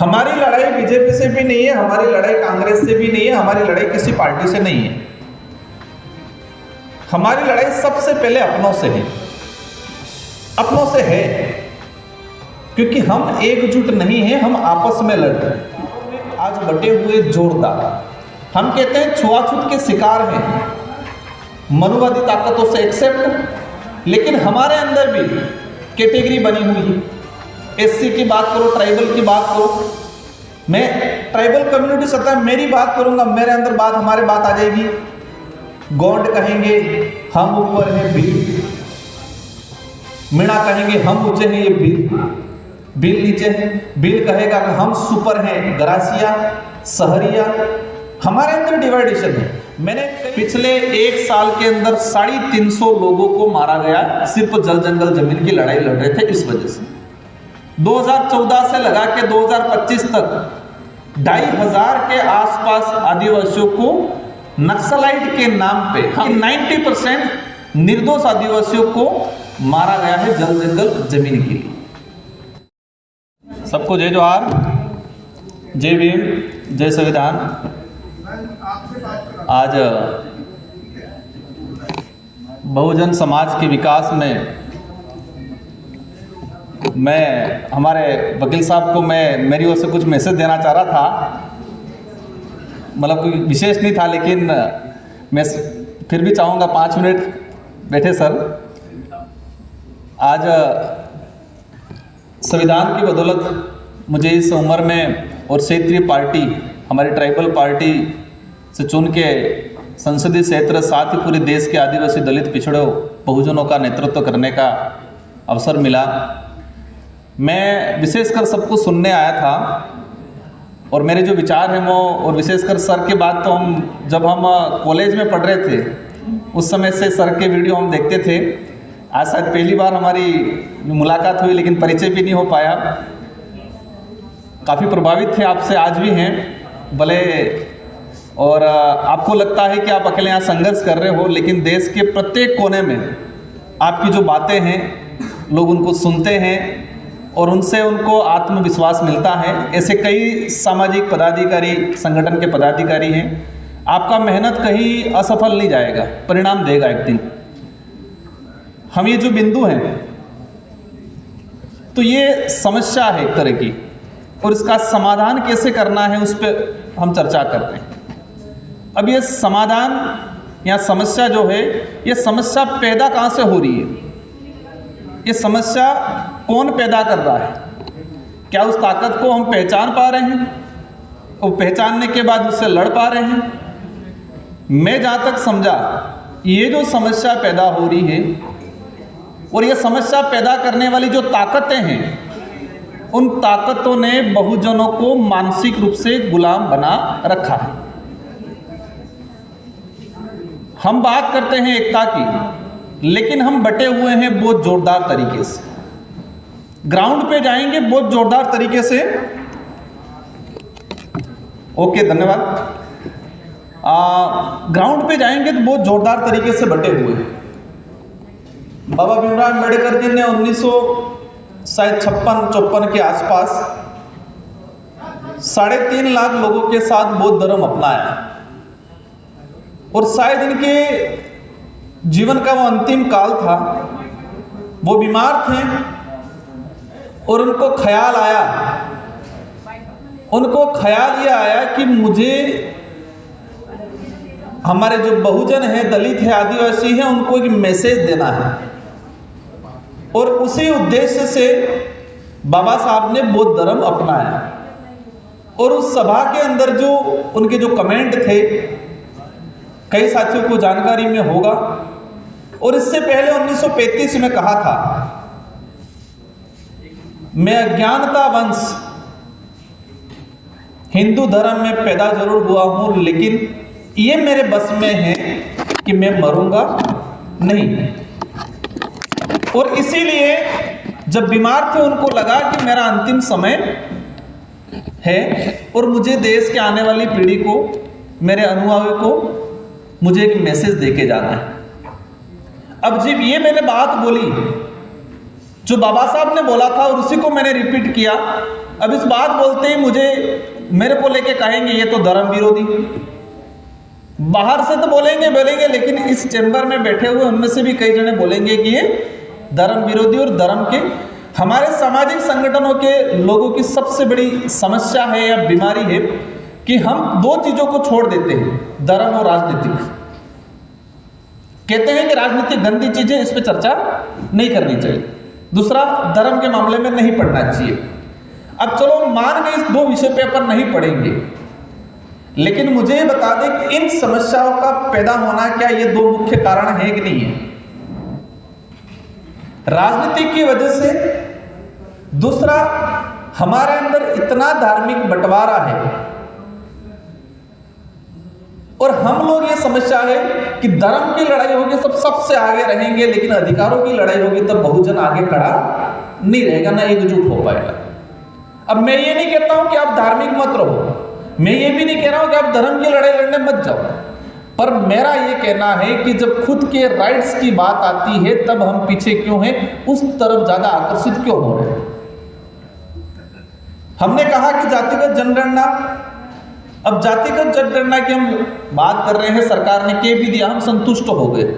हमारी लड़ाई बीजेपी से भी नहीं है, हमारी लड़ाई कांग्रेस से भी नहीं है, हमारी लड़ाई किसी पार्टी से नहीं है। हमारी लड़ाई सबसे पहले अपनों से है, अपनों से है, क्योंकि हम एकजुट नहीं हैं, हम आपस में लड़ रहे हैं। आज बटे हुए जोरदार, हम कहते हैं छुआछूत के शिकार हैं, मनुवादी ताकतों से एक्सेप्ट, लेकिन हमारे अंदर भी कैटेगरी बनी हुई है। एससी की बात करो, ट्राइबल की बात करो, मैं ट्राइबल कम्युनिटी सत्ता मेरी बात करूंगा, मेरे अंदर बात हमारे बात आ जाएगी। गौंड कहेंगे हम ऊपर हैं भील, मीणा कहेंगे हम ऊंचे हैं, ये भील नीचे है, भील कहेगा कि हम सुपर हैं, गरासिया, सहरिया, हमारे अंदर डिवाइडेशन है। मैंने पिछले 1 साल के अंदर 350 लोगों को मारा गया, सिर्फ जल जंगल जमीन की लड़ाई लड़ रहे थे इस वजह से। 2014 से लगा के 2025 तक 2500 के आसपास आदिवासियों को नक्सलाइट के नाम पे 90% निर्दोष आदिवासियों को मारा गया है जल जंगल जमीन के लिए। सबको जय जोहार, जय भीम, जय संविधान। आज बहुजन समाज के विकास में मैं हमारे वकील साहब को मेरी ओर से कुछ मैसेज देना चाह रहा था, मतलब कोई विशेष नहीं था, लेकिन मैं फिर भी चाहूँगा 5 मिनट बैठे सर। आज संविधान की बदौलत मुझे इस उम्र में और क्षेत्रीय पार्टी, हमारी ट्राइबल पार्टी से चुन के संसदीय क्षेत्र, साथ ही पूरे देश के आदिवासी, दलित, पिछड़ों, बहुजनों का नेतृत्व करने का अवसर मिला। मैं विशेषकर सबको सुनने आया था और मेरे जो विचार हैं वो, और विशेषकर सर के बाद तो जब हम कॉलेज में पढ़ रहे थे उस समय से सर के वीडियो हम देखते थे। आज शायद पहली बार हमारी मुलाकात हुई, लेकिन परिचय भी नहीं हो पाया। काफ़ी प्रभावित थे आपसे, आज भी हैं भले, और आपको लगता है कि आप अकेले यहाँ संघर्ष कर रहे हो, लेकिन देश के प्रत्येक कोने में आपकी जो बातें हैं लोग उनको सुनते हैं और उनसे उनको आत्मविश्वास मिलता है। ऐसे कई सामाजिक पदाधिकारी, संगठन के पदाधिकारी हैं। आपका मेहनत कहीं असफल नहीं जाएगा, परिणाम देगा एक दिन। हम ये जो बिंदु हैं, तो ये समस्या है एक तरह की, और इसका समाधान कैसे करना है उस पर हम चर्चा करते हैं। अब ये समाधान या समस्या जो है, ये समस्या पैदा कहाँ से हो रही है, ये समस्या कौन पैदा कर रहा है? क्या उस ताकत को हम पहचान पा रहे हैं और पहचानने के बाद उससे लड़ पा रहे हैं? मैं जहाँ तक समझा, ये जो समस्या पैदा हो रही है और ये समस्या पैदा करने वाली जो ताकतें हैं, उन ताकतों ने बहुजनों को मानसिक रूप से गुलाम बना रखा है। हम बात करते हैं एकता की, लेकिन हम बटे हुए हैं बहुत जोरदार तरीके से। ग्राउंड पे जाएंगे बहुत जोरदार तरीके से। ओके, धन्यवाद। ग्राउंड पे जाएंगे तो बहुत जोरदार तरीके से बटे हुए हैं। बाबा भीमराव अम्बेडकर जी ने 1956-54 के आसपास 3.5 लाख लोगों के साथ बौद्ध धर्म अपनाया, और शायद इनके जीवन का वो अंतिम काल था। वो बीमार थे और उनको ख्याल ये आया कि मुझे हमारे जो बहुजन हैं, दलित है, आदिवासी हैं, उनको एक मैसेज देना है। और उसी उद्देश्य से बाबा साहब ने बौद्ध धर्म अपनाया। और उस सभा के अंदर जो उनके जो कमेंट थे, कई साथियों को जानकारी में होगा, और इससे पहले 1935 में कहा था, मैं अज्ञानता वंश हिंदू धर्म में पैदा जरूर हुआ हूं, लेकिन ये मेरे बस में है कि मैं मरूंगा नहीं। और इसीलिए जब बीमार थे उनको लगा कि मेरा अंतिम समय है और मुझे देश के आने वाली पीढ़ी को, मेरे अनुयायियों को मुझे एक मैसेज देके जाना है। अब जब ये मैंने बात बोली जो बाबा साहब ने बोला था और उसी को मैंने रिपीट किया, अब इस बात बोलते ही मुझे मेरे को लेके कहेंगे ये तो धर्म विरोधी। बाहर से तो बोलेंगे, लेकिन इस चैम्बर में बैठे हुए उनमें से भी कई जने बोलेंगे कि ये धर्म विरोधी। और धर्म के हमारे सामाजिक संगठनों के लोगों की सबसे बड़ी समस्या है या बीमारी है कि हम दो चीजों को छोड़ देते हैं, धर्म और राजनीतिक। कहते हैं कि राजनीतिक गंदी चीजें, इस पर चर्चा नहीं करनी चाहिए। दूसरा, धर्म के मामले में नहीं पढ़ना चाहिए। अब चलो मान के इस दो विषय पे अपन नहीं पढ़ेंगे, लेकिन मुझे ये बता दें कि इन समस्याओं का पैदा होना क्या ये दो मुख्य कारण है कि नहीं है? राजनीति की वजह से, दूसरा हमारे अंदर इतना धार्मिक बंटवारा है और हम लोग ये समस्या है कि धर्म की लड़ाई होगी सब सबसे आगे रहेंगे, लेकिन अधिकारों की लड़ाई होगी तो बहुजन आगे खड़ा नहीं रहेगा, ना एकजुट हो पाएगा। अब मैं ये नहीं कहता हूं कि आप धार्मिक मत रहो, मैं ये भी नहीं कह रहा हूं कि आप धर्म की लड़ाई लड़ने मत जाओ, पर मेरा ये कहना है कि जब खुद के राइट्स की बात आती है तब हम पीछे क्यों हैं, उस तरफ ज्यादा आकर्षित क्यों हो रहे हैं। हमने कहा कि जातिगत जनगणना, अब जातिगत जनगणना की हम बात कर रहे हैं, सरकार ने कह भी दिया, हम संतुष्ट हो गए।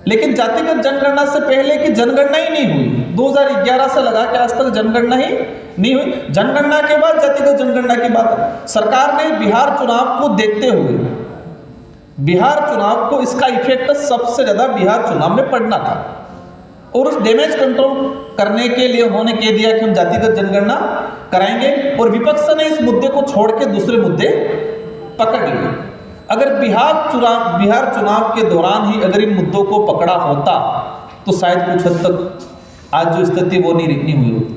लेकिन जातिगत जनगणना से पहले की जनगणना ही नहीं हुई, 2011 से लगा के आज तक जनगणना ही नहीं हुई। जनगणना के बाद जातिगत जनगणना की बात, सरकार ने बिहार चुनाव को देखते हुए, बिहार चुनाव को इसका इफेक्ट सबसे ज्यादा बिहार चुनाव में पड़ना था और उस डैमेज कंट्रोल करने के लिए उन्होंने कह दिया कि हम जातिगत जनगणना कराएंगे, और विपक्ष ने इस मुद्दे को छोड़ के दूसरे मुद्दे पकड़ लिए। अगर बिहार चुनाव के दौरान ही अगर इन मुद्दों को पकड़ा होता तो शायद कुछ हद तक आज जो स्थिति वो नहीं हुई होती।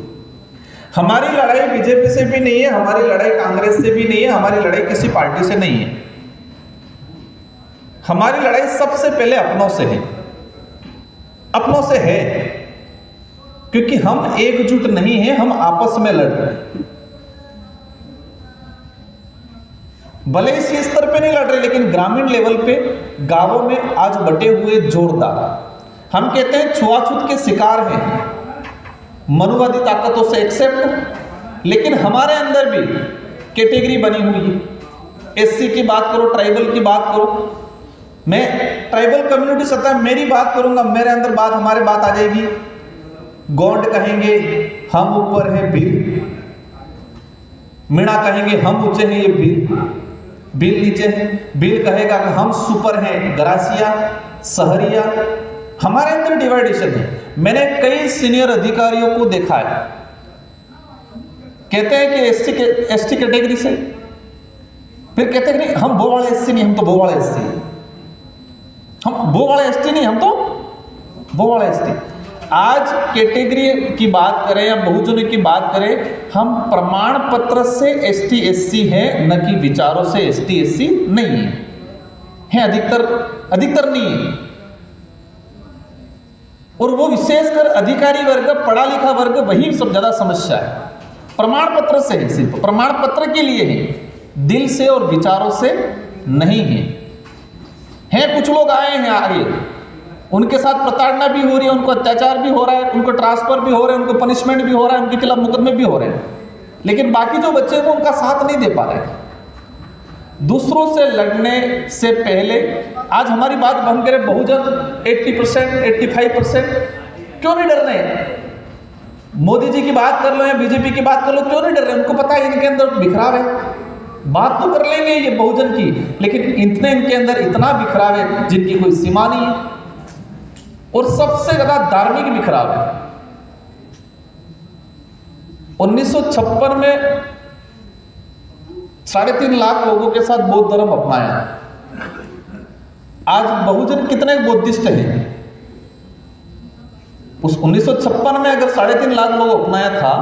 हमारी लड़ाई बीजेपी से भी नहीं है, हमारी लड़ाई कांग्रेस से भी नहीं है, हमारी लड़ाई किसी पार्टी से नहीं है। हमारी लड़ाई सबसे पहले अपनों से है, अपनों से है, क्योंकि हम एकजुट नहीं हैं, हम आपस में लड़ रहे हैं। भले इसी स्तर पे नहीं लड़ रहे, लेकिन ग्रामीण लेवल पे गांवों में आज बटे हुए जोरदार, हम कहते हैं छुआछूत के शिकार हैं, मनुवादी ताकतों से एक्सेप्ट, लेकिन हमारे अंदर भी कैटेगरी बनी हुई है। एससी की बात करो, ट्राइबल की बात करो, मैं ट्राइबल कम्युनिटी सत्ता मेरी बात करूंगा, मेरे अंदर बात हमारे बात आ जाएगी। गौंड कहेंगे हम ऊपर है भील, मीणा कहेंगे हम ऊंचे हैं ये भील नीचे है, भील कहेगा कि हम सुपर हैं गरासिया सहरिया। हमारे अंदर डिवाइडेशन है। मैंने कई सीनियर अधिकारियों को देखा है, कहते हैं कि एसटी कैटेगरी से, फिर कहते हैं कि नहीं हम वो वाले एससी नहीं, हम तो वो वाले एससी, हम वो वाले एसटी नहीं, हम तो वो वाले एसटी। आज कैटेगरी की बात करें या बहुजनों की बात करें, हम प्रमाण पत्र से एसटी एससी हैं, न कि विचारों से एसटी एससी नहीं है, अधिकतर नहीं है। और वो विशेषकर अधिकारी वर्ग, पढ़ा लिखा वर्ग, वही सब ज्यादा समस्या है। प्रमाण पत्र से है, सिर्फ प्रमाण पत्र के लिए है, दिल से और विचारों से नहीं है। कुछ लोग आए हैं आगे, उनके साथ प्रताड़ना भी हो रही है, उनको अत्याचार भी हो रहा है, उनको ट्रांसफर भी हो रहे हैं, उनको पनिशमेंट भी हो रहा है, उनके खिलाफ मुकदमे भी हो रहे हैं, लेकिन बाकी जो बच्चे वो उनका साथ नहीं दे पा रहे। दूसरों से लड़ने से पहले आज हमारी बात हम करें, बहुजन 80%, 85% क्यों नहीं डर रहे? मोदी जी की बात कर लो या बीजेपी की बात कर लो, क्यों नहीं डर रहे? उनको पता है इनके अंदर बिखराव है, बात तो कर लेंगे ये बहुजन की, लेकिन इनके अंदर इतना बिखराव है जिनकी कोई सीमा नहीं है, और सबसे ज्यादा धार्मिक बिखराव है। 1956 में 3.5 लाख लोगों के साथ बौद्ध धर्म अपनाया। आज बहुजन कितने बौद्धिस्ट हैं? उस 1956 में अगर 3.5 लाख लोग अपनाया था,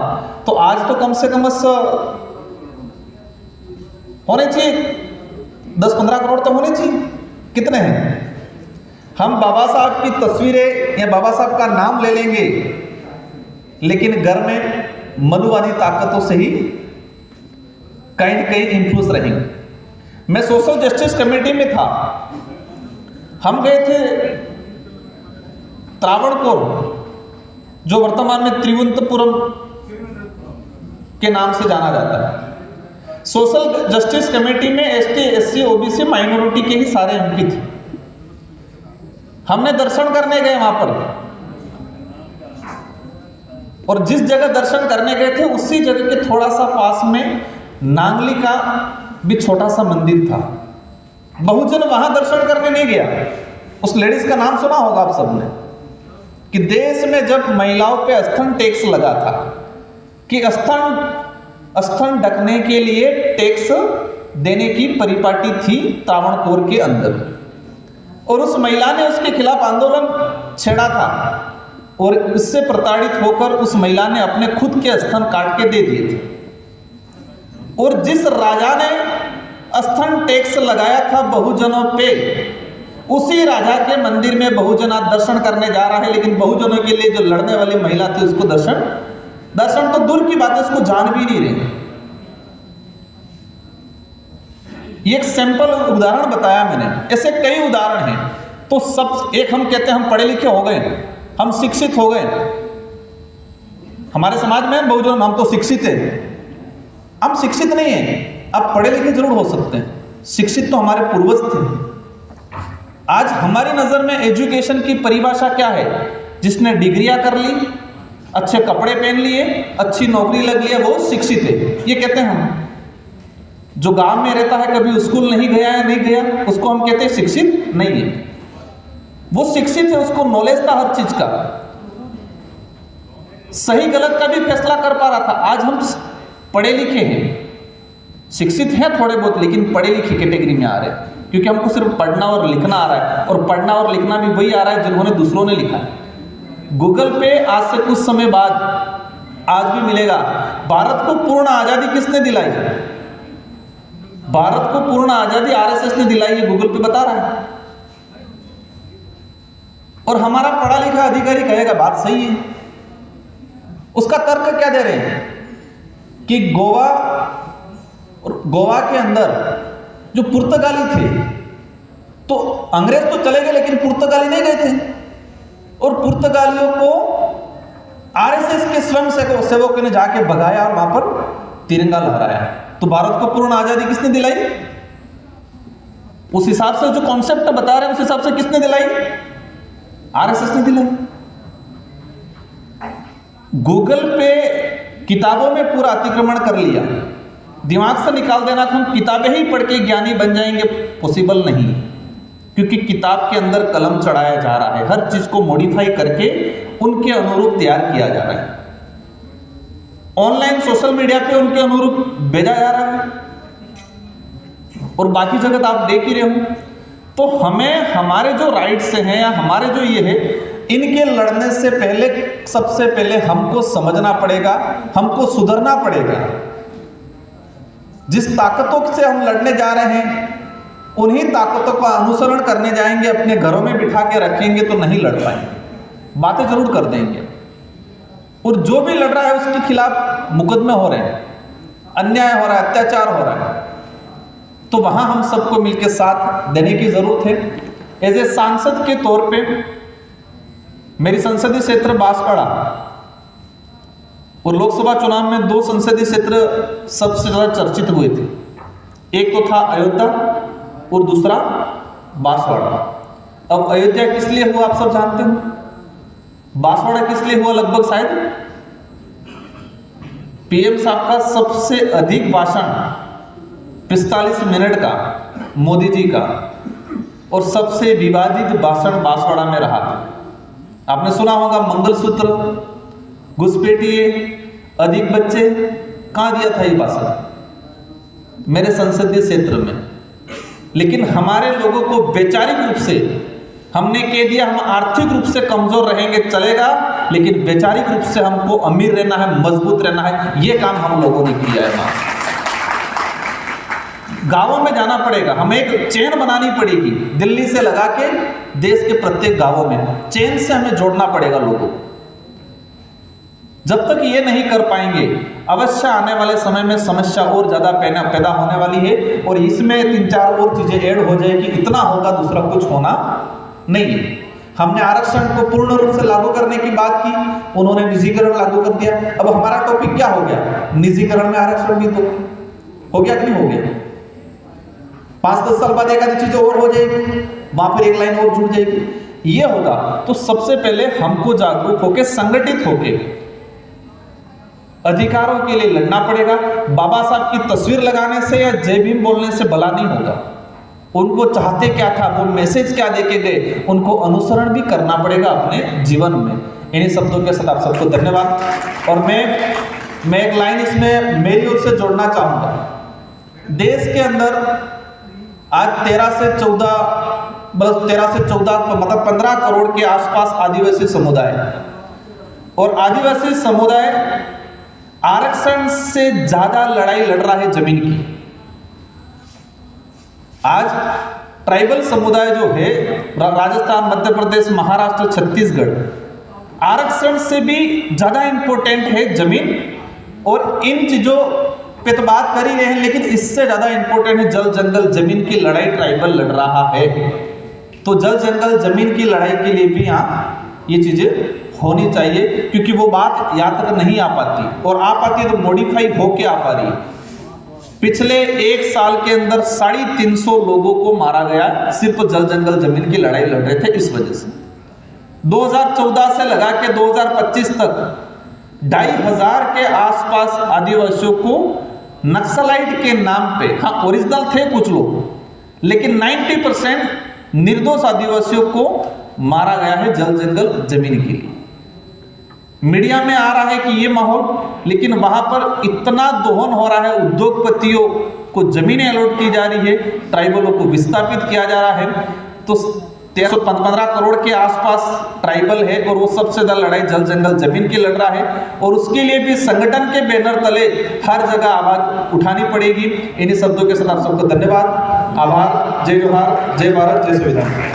तो आज तो कम से कम होने चाहिए 10-15 करोड़ तो होने चाहिए। कितने हैं? हम बाबा साहब की तस्वीरें या बाबा साहब का नाम ले लेंगे, लेकिन घर में मनुवादी ताकतों से ही कहीं न कहीं इन्फ्लुएंस रहेंगे। मैं सोशल जस्टिस कमेटी में था, हम गए थे त्रावणकोर, जो वर्तमान में त्रिवेंद्रपुरम के नाम से जाना जाता है। सोशल जस्टिस कमेटी में एसटी, एससी, ओबीसी, माइनॉरिटी के ही सारे एमपी थे। हमने दर्शन करने गए वहां पर, और जिस जगह दर्शन करने गए थे उसी जगह के थोड़ा सा पास में नांगली का भी छोटा सा मंदिर था। बहुजन वहां दर्शन करने नहीं गया। उस लेडीज का नाम सुना होगा आप सबने, कि देश में जब महिलाओं पे स्तन टैक्स लगा था, कि स्तन ढकने के लिए टैक्स देने की परिपाटी थी त्रावणकोर के अंदर, और उस महिला ने उसके खिलाफ आंदोलन छेड़ा था, और इससे प्रताड़ित होकर उस महिला ने अपने खुद के स्तन काट के दे दिए थे। और जिस राजा ने स्तन टैक्स लगाया था बहुजनों पे, उसी राजा के मंदिर में बहुजन आज दर्शन करने जा रहा है, लेकिन बहुजनों के लिए जो लड़ने वाली महिला थी उसको दर्शन तो दूर की बात है, उसको जान भी नहीं रहे। ये एक सैंपल उदाहरण बताया मैंने, ऐसे कई उदाहरण हैं। तो सब एक हम कहते हैं हम पढ़े लिखे हो गए, हम शिक्षित हो गए, हमारे समाज में बहुजन हम तो शिक्षित हैं। हम शिक्षित नहीं हैं, आप पढ़े लिखे जरूर हो सकते हैं, शिक्षित तो हमारे पूर्वज थे। आज हमारी नजर में एजुकेशन की परिभाषा क्या है? जिसने डिग्रियां कर ली, अच्छे कपड़े पहन लिए, अच्छी नौकरी लग ली, वो शिक्षित है, ये कहते हैं हम। जो गांव में रहता है, कभी स्कूल नहीं गया है, नहीं गया, उसको हम कहते हैं शिक्षित नहीं है। वो शिक्षित है, उसको नॉलेज था हर चीज का, सही गलत का भी फैसला कर पा रहा था। आज हम पढ़े लिखे हैं, शिक्षित हैं थोड़े बहुत, लेकिन पढ़े लिखे कैटेगरी में आ रहे हैं, क्योंकि हमको सिर्फ पढ़ना और लिखना आ रहा है, और पढ़ना और लिखना भी वही आ रहा है जिन्होंने दूसरों ने लिखा है। गूगल पे आज से कुछ समय बाद आज भी मिलेगा, भारत को पूर्ण आजादी किसने दिलाई? भारत को पूर्ण आजादी आरएसएस ने दिलाई है, गूगल पे बता रहा है। और हमारा पढ़ा लिखा अधिकारी कहेगा बात सही है। उसका तर्क क्या दे रहे हैं कि गोवा के अंदर जो पुर्तगाली थे, तो अंग्रेज तो चले गए लेकिन पुर्तगाली नहीं गए थे, और पुर्तगालियों को आरएसएस के स्वयं सेवकों ने जाके भगाया और वहां पर तिरंगा लहराया। तो भारत को पूर्ण आजादी किसने दिलाई? उस हिसाब से जो कॉन्सेप्ट बता रहे हैं उस हिसाब से किसने दिलाई? आरएसएस ने दिलाई। गूगल पे किताबों में पूरा अतिक्रमण कर लिया, दिमाग से निकाल देना कि हम किताबें ही पढ़ के ज्ञानी बन जाएंगे, पॉसिबल नहीं, क्योंकि किताब के अंदर कलम चढ़ाया जा रहा है, हर चीज को मॉडिफाई करके उनके अनुरूप तैयार किया जा रहा है, ऑनलाइन सोशल मीडिया पे उनके अनुरूप भेजा जा रहा है, और बाकी जगत आप देख ही रहे हो। तो हमें हमारे जो राइट्स हैं या हमारे जो ये है, इनके लड़ने से पहले सबसे पहले हमको समझना पड़ेगा, हमको सुधरना पड़ेगा। जिस ताकतों से हम लड़ने जा रहे हैं उन्हीं ताकतों का अनुसरण करने जाएंगे, अपने घरों में बिठा के रखेंगे तो नहीं लड़ पाएंगे, बातें जरूर कर देंगे। और जो भी लड़ रहा है उसके खिलाफ मुकदमे हो रहे हैं, अन्याय हो रहा है, अत्याचार हो रहा है, तो वहां हम सबको मिलकर साथ देने की जरूरत है। एज ए सांसद के तौर पे मेरी संसदीय क्षेत्र बांसवाड़ा, और लोकसभा चुनाव में 2 संसदीय क्षेत्र सबसे ज्यादा चर्चित हुए थे, एक तो था अयोध्या और दूसरा बांसवाड़ा। अब अयोध्या किस लिए हुआ आप सब जानते हो, बांसवाड़ा किस लिए हुआ? लगभग शायद पीएम साहब का सबसे अधिक भाषण 45 मिनट का मोदी जी का, और सबसे विवादित भाषण बांसवाड़ा में रहा था। आपने सुना होगा मंगलसूत्र, घुसपैठिए, अधिक बच्चे, कहां दिया था ये भाषण? मेरे संसदीय क्षेत्र में। लेकिन हमारे लोगों को वैचारिक रूप से हमने कह दिया हम आर्थिक रूप से कमजोर रहेंगे चलेगा, लेकिन वैचारिक रूप से हमको अमीर रहना है, मजबूत रहना है, ये काम हम लोगों ने किया है। गांवों में जाना पड़ेगा, हमें एक चेन बनानी पड़ेगी, दिल्ली से लगा के देश के प्रत्येक गांवों में चेन से हमें जोड़ना पड़ेगा लोगों को। जब तक ये नहीं कर पाएंगे, अवश्य आने वाले समय में समस्या और ज्यादा पैदा होने वाली है, और इसमें 3-4 और चीजें ऐड हो जाएगी, इतना होगा, दूसरा कुछ होना नहीं है। हमने आरक्षण को पूर्ण रूप से लागू करने की बात की, उन्होंने निजीकरण लागू कर दिया। अब हमारा टॉपिक क्या हो गया, निजीकरण में आरक्षण भी तो हो गया कि नहीं हो गया। 5-10 साल बाद एक आधी चीज और हो जाएगी, वहां पर एक लाइन और जुड़ जाएगी, ये होगा। तो सबसे पहले हमको जागरूक होकर संगठित होकर अधिकारों के लिए लड़ना पड़ेगा। बाबा साहब की तस्वीर लगाने से या जय भीम बोलने से भला नहीं होगा। उनको चाहते क्या था, वो मैसेज क्या देके गए, उनको अनुसरण भी करना पड़ेगा अपने जीवन में। इन्हीं शब्दों के साथ आप सबको धन्यवाद। और मैं एक लाइन इसमें मेरी ओर से जोड़ना चाहूंगा। देश के अंदर आज 13 से 14 मतलब 15 करोड़ के आसपास आदिवासी समुदाय, और आदिवासी समुदाय आरक्षण से ज्यादा लड़ाई लड़ रहा है जमीन की। आज ट्राइबल समुदाय जो है राजस्थान, मध्य प्रदेश, महाराष्ट्र, छत्तीसगढ़, आरक्षण से भी ज्यादा इंपॉर्टेंट है जमीन। और इन चीजों पे तो बात कर ही रहे हैं, लेकिन इससे ज्यादा इंपॉर्टेंट है जल जंगल जमीन की लड़ाई ट्राइबल लड़ रहा है। तो जल जंगल जमीन की लड़ाई के लिए भी यहाँ ये चीजें होनी चाहिए, क्योंकि वो बात या तक नहीं आ पाती, और आ पाती तो मॉडिफाई होके आ पा रही है। पिछले 1 साल के अंदर 350 लोगों को मारा गया, सिर्फ जल जंगल जमीन की लड़ाई लड़ रहे थे इस वजह से। 2014 से लगा के 2025 तक 2500 के आसपास आदिवासियों को नक्सलाइट के नाम पे, हाँ ओरिजिनल थे कुछ लोग, लेकिन 90% निर्दोष आदिवासियों को मारा गया है जल जंगल जमीन के लिए। मीडिया में आ रहा है कि ये माहौल, लेकिन वहां पर इतना दोहन हो रहा है, उद्योगपतियों को जमीनें अलॉट की जा रही है, ट्राइबलों को विस्थापित किया जा रहा है। तो 13-15 करोड़ के आसपास ट्राइबल है, और वो सबसे ज्यादा लड़ाई जल जंगल जमीन की लड़ रहा है, और उसके लिए भी संगठन के बैनर तले हर जगह आवाज उठानी पड़ेगी। इन्हीं शब्दों के साथ आप सबको धन्यवाद, आभार, जय जोहार, जय भारत, जय संविधान।